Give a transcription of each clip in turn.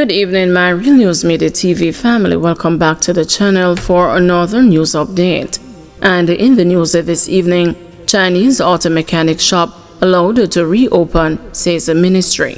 Good evening, my Real News Midday TV family. Welcome back to the channel for another news update. And in the news this evening, Chinese auto mechanic shop allowed to reopen, says the ministry.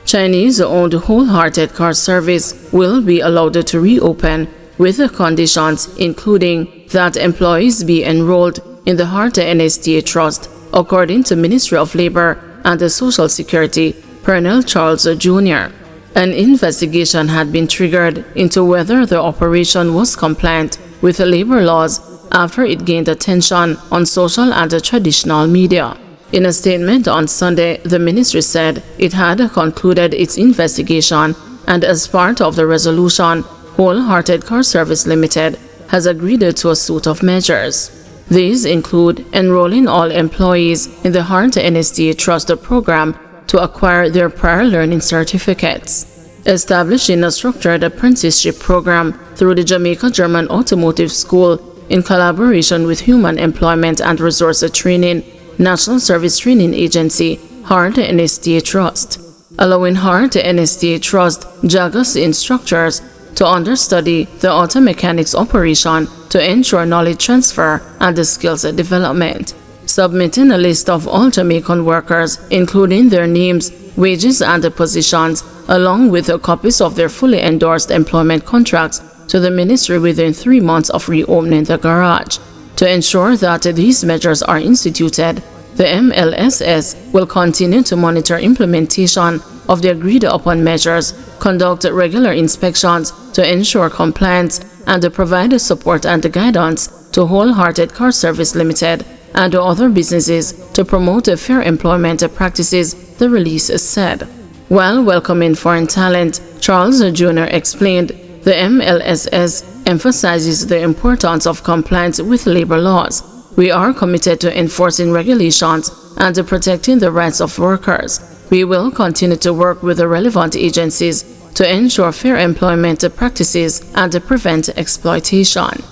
Chinese-owned Wholehearted Car Service will be allowed to reopen with the conditions including that employees be enrolled in the Heart NSTA Trust, according to Ministry of Labor and the Social Security, Colonel Charles Jr. An investigation had been triggered into whether the operation was compliant with labor laws after it gained attention on social and traditional media. In a statement on Sunday, the ministry said it had concluded its investigation, and as part of the resolution, Wholehearted Car Service Limited has agreed to a suite of measures. These include enrolling all employees in the Heart NSTA Trust program to acquire their prior learning certificates, establishing a structured apprenticeship program through the Jamaica German Automotive School in collaboration with Human Employment and Resource Training National Service Training Agency, Heart NSTA Trust, allowing Heart NSTA Trust JAGAS instructors to understudy the auto mechanics operation to ensure knowledge transfer and the skills development, submitting a list of all Jamaican workers, including their names, wages, and positions, along with copies of their fully endorsed employment contracts to the ministry within 3 months of reopening the garage. To ensure that these measures are instituted, the MLSS will continue to monitor implementation of the agreed-upon measures, conduct regular inspections to ensure compliance, and provide support and guidance to Wholehearted Car Service Limited and other businesses to promote fair employment practices, the release said. While welcoming foreign talent, Charles Jr. explained the MLSS emphasizes the importance of compliance with labor laws. We are committed to enforcing regulations and protecting the rights of workers. We will continue to work with the relevant agencies to ensure fair employment practices and prevent exploitation.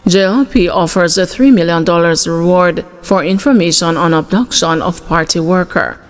JLP offers a $3 million reward for information on abduction of party worker.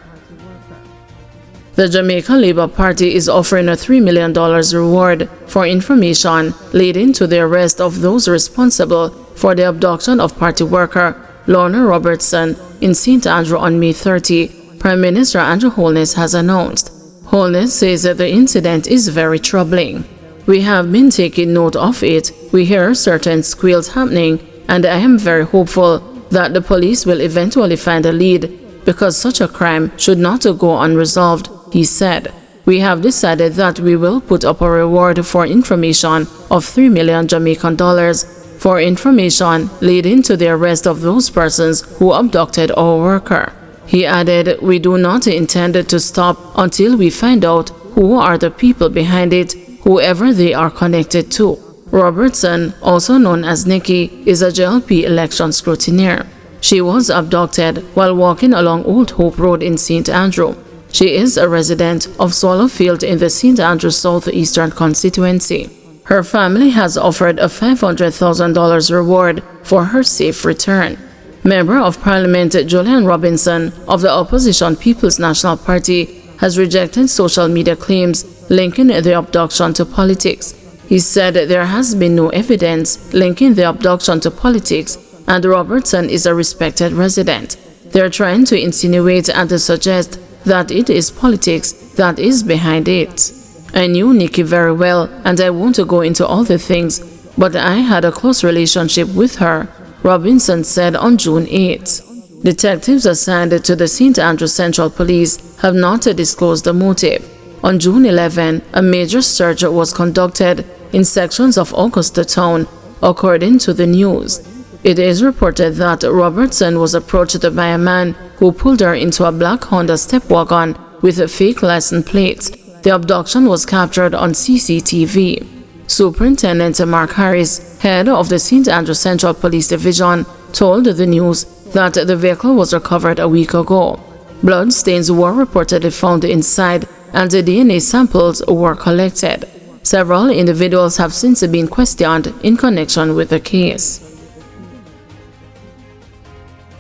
The Jamaica Labour Party is offering a $3 million reward for information leading to the arrest of those responsible for the abduction of party worker Lorna Robertson in St. Andrew on May 30, Prime Minister Andrew Holness has announced. Holness says that the incident is very troubling. We have been taking note of it. We hear certain squeals happening, and I am very hopeful that the police will eventually find a lead, because such a crime should not go unresolved, he said. We have decided that we will put up a reward for information of $3 million Jamaican dollars for information leading to the arrest of those persons who abducted our worker. He added, we do not intend to stop until we find out who are the people behind it, whoever they are connected to. Robertson, also known as Nikki, is a JLP election scrutineer. She was abducted while walking along Old Hope Road in St. Andrew. She is a resident of Swallowfield in the St. Andrew Southeastern constituency. Her family has offered a $500,000 reward for her safe return. Member of Parliament Julian Robinson of the opposition People's National Party has rejected social media claims linking the abduction to politics. He said there has been no evidence linking the abduction to politics, and Robertson is a respected resident. They are trying to insinuate and suggest that it is politics that is behind it. I knew Nikki very well, and I won't go into all the things, but I had a close relationship with her, Robinson said on June 8. Detectives assigned to the St. Andrew Central Police have not disclosed the motive. On June 11, a major search was conducted in sections of Augusta Town, according to the news. It is reported that Robertson was approached by a man who pulled her into a black Honda step wagon with fake license plates. The abduction was captured on CCTV. Superintendent Mark Harris, head of the St. Andrew Central Police Division, told the news that the vehicle was recovered a week ago. Blood stains were reportedly found inside, and the DNA samples were collected. Several individuals have since been questioned in connection with the case.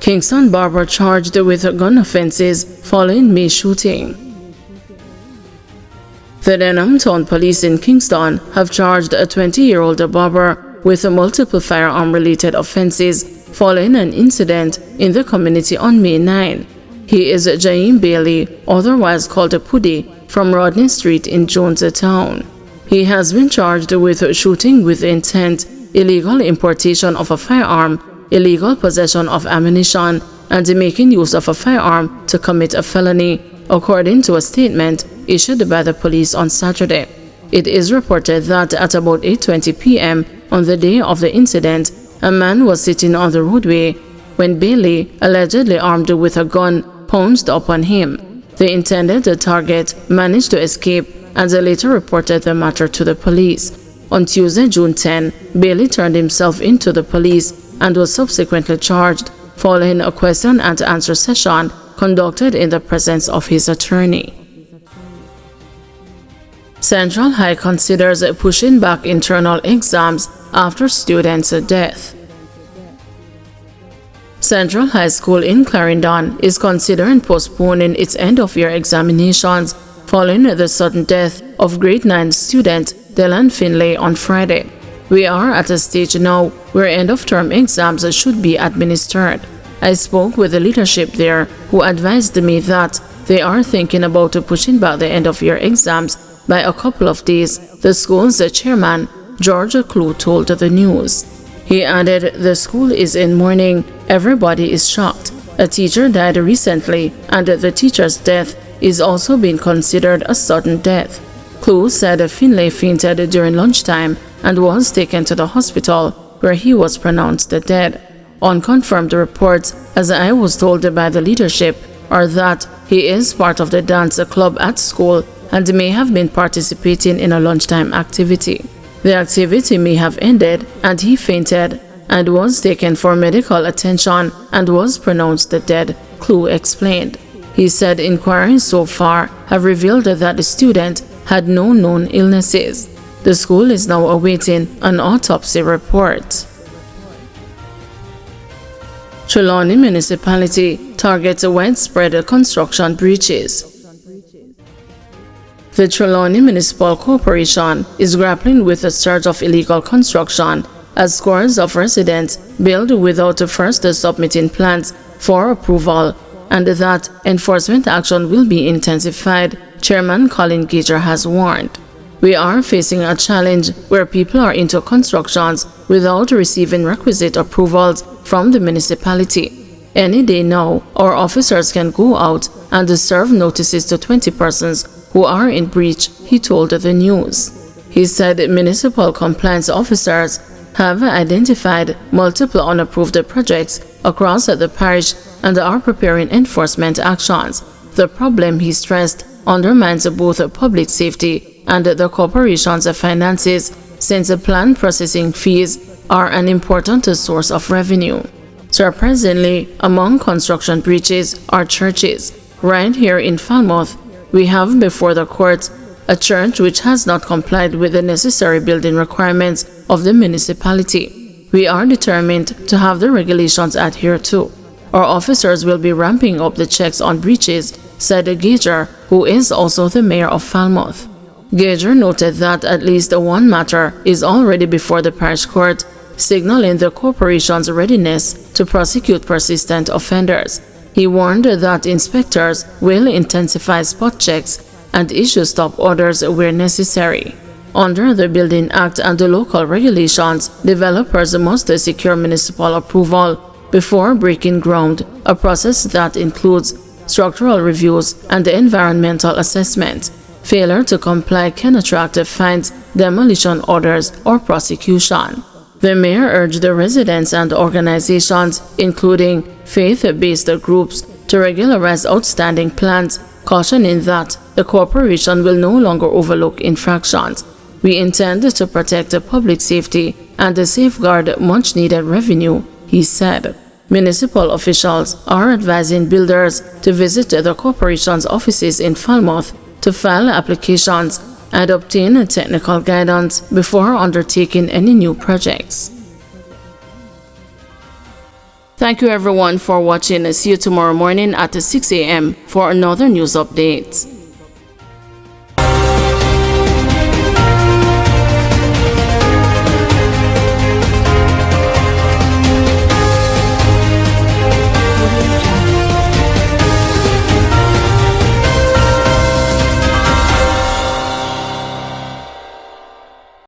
Kingston barber charged with gun offenses following May shooting. The Denham Town Police in Kingston have charged a 20-year-old barber with multiple firearm-related offenses following an incident in the community on May 9. He is Jaime Bailey, otherwise called Puddy, from Rodney Street in Jonestown. He has been charged with shooting with intent, illegal importation of a firearm, illegal possession of ammunition, and making use of a firearm to commit a felony, according to a statement issued by the police on Saturday. It is reported that at about 8:20 p.m. on the day of the incident, a man was sitting on the roadway when Bailey, allegedly armed with a gun, pounced upon him. The intended target managed to escape and later reported the matter to the police. On Tuesday, June 10, Bailey turned himself into the police and was subsequently charged following a question and answer session conducted in the presence of his attorney. Central High considers pushing back internal exams after student's death. Central High School in Clarendon is considering postponing its end-of-year examinations following the sudden death of grade 9 student Dylan Finlay on Friday. We are at a stage now where end-of-term exams should be administered. I spoke with the leadership there, who advised me that they are thinking about pushing back the end-of-year exams by a couple of days, the school's chairman, George Clue, told the news. He added, "The school is in mourning. Everybody is shocked. A teacher died recently, and the teacher's death is also being considered a sudden death." Clue said Finlay fainted during lunchtime and was taken to the hospital, where he was pronounced dead. Unconfirmed reports, as I was told by the leadership, are that he is part of the dance club at school and may have been participating in a lunchtime activity. The activity may have ended and he fainted and was taken for medical attention and was pronounced dead, Clue explained. He said inquiries so far have revealed that the student had no known illnesses. The school is now awaiting an autopsy report. Trelawny municipality targets widespread construction breaches. The Trelawny Municipal Corporation is grappling with a surge of illegal construction as scores of residents build without first submitting plans for approval, and that enforcement action will be intensified, Chairman Colin Gager has warned. We are facing a challenge where people are into constructions without receiving requisite approvals from the municipality. Any day now, our officers can go out and serve notices to 20 persons who are in breach, he told the news. He said municipal compliance officers have identified multiple unapproved projects across the parish and are preparing enforcement actions. The problem, he stressed, undermines both public safety and the corporation's finances, since planned processing fees are an important source of revenue. Surprisingly, among construction breaches are churches. Right here in Falmouth, we have before the courts a church which has not complied with the necessary building requirements of the municipality. We are determined to have the regulations adhered to. Our officers will be ramping up the checks on breaches, said Gager, who is also the mayor of Falmouth. Gager noted that at least one matter is already before the parish court, signaling the corporation's readiness to prosecute persistent offenders. He warned that inspectors will intensify spot checks and issue stop orders where necessary. Under the Building Act and the local regulations, developers must secure municipal approval before breaking ground, a process that includes structural reviews and environmental assessment. Failure to comply can attract fines, demolition orders, or prosecution. The mayor urged the residents and organizations, including faith-based groups, to regularize outstanding plans, cautioning that the corporation will no longer overlook infractions. We intend to protect the public safety and safeguard much-needed revenue, he said. Municipal officials are advising builders to visit the corporation's offices in Falmouth to file applications and obtain technical guidance before undertaking any new projects. Thank you everyone for watching. See you tomorrow morning at 6 a.m. for another news update.